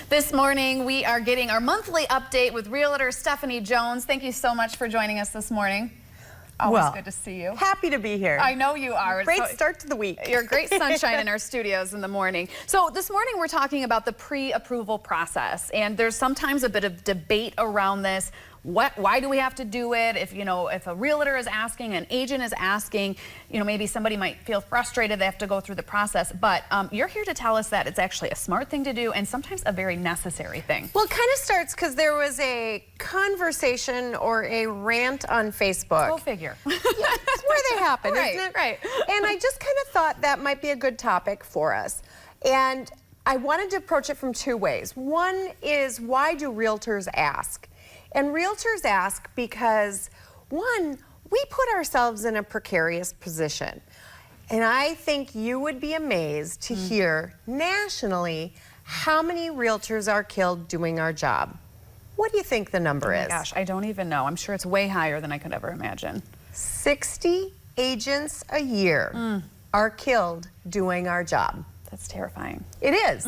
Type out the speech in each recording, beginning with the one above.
This morning, we are getting our monthly update with Realtor Stephanie Jones. Thank you so much for joining us this morning. Always good to see you. Happy to be here. I know you are. Great start to the week. You're great sunshine in our studios in the morning. So this morning we're talking about the pre-approval process, and there's sometimes a bit of debate around this. Why do we have to do it? If a realtor is asking, an agent is asking, maybe somebody might feel frustrated they have to go through the process. But you're here to tell us that it's actually a smart thing to do and sometimes a very necessary thing. Well, it kind of starts because there was a conversation or a rant on Facebook. Go figure. Yeah, it's where they happen, Right, isn't it? right. And I just kind of thought that might be a good topic for us. And I wanted to approach it from two ways. One is, why do realtors ask? And realtors ask because, one, we put ourselves in a precarious position. And I think you would be amazed to hear nationally how many realtors are killed doing our job. What do you think the number is? Oh my gosh, I don't even know. I'm sure it's way higher than I could ever imagine. 60 agents a year are killed doing our job. That's terrifying. It is.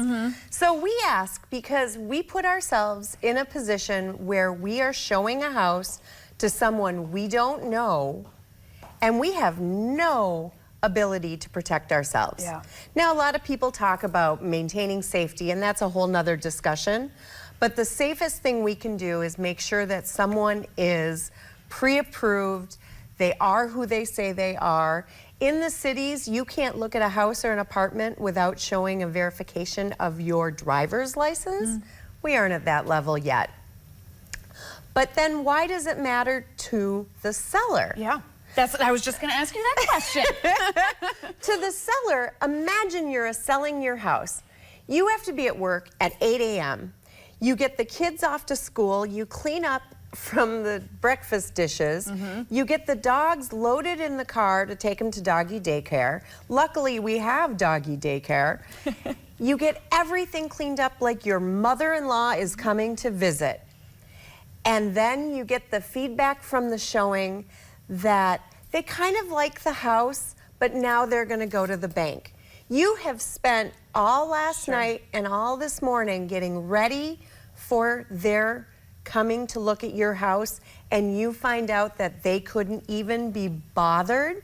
So we ask because we put ourselves in a position where we are showing a house to someone we don't know, and we have no ability to protect ourselves. Yeah. Now, a lot of people talk about maintaining safety, and that's a whole nother discussion. But the safest thing we can do is make sure that someone is pre-approved, they are who they say they are. In the cities, you can't look at a house or an apartment without showing a verification of your driver's license. We aren't at that level yet. But then why does it matter to the seller? Yeah, I was just going to ask you that question. To the seller, imagine you're selling your house. You have to be at work at 8 a.m. You get the kids off to school, you clean up from the breakfast dishes. You get the dogs loaded in the car to take them to Doggy Daycare. Luckily, we have Doggy Daycare. You get everything cleaned up like your mother-in-law is coming to visit. And then you get the feedback from the showing that they kind of like the house, but now they're going to go to the bank. You have spent all last night and all this morning getting ready for their coming to look at your house, and you find out that they couldn't even be bothered.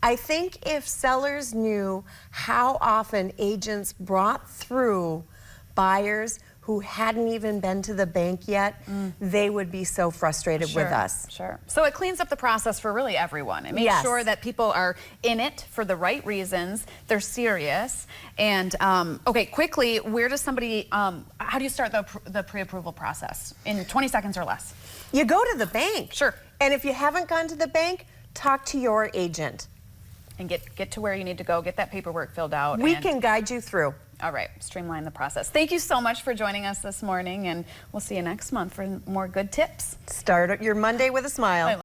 I think if sellers knew how often agents brought through buyers who hadn't even been to the bank yet, they would be so frustrated with us. Sure. So it cleans up the process for really everyone. It makes sure that people are in it for the right reasons, they're serious. And okay, quickly, where does somebody, how do you start the pre-approval process? In 20 seconds or less. You go to the bank. Sure. And if you haven't gone to the bank, talk to your agent. And get to where you need to go, get that paperwork filled out. We can guide you through. All right, streamline the process. Thank you so much for joining us this morning, and we'll see you next month for more good tips. Start your Monday with a smile.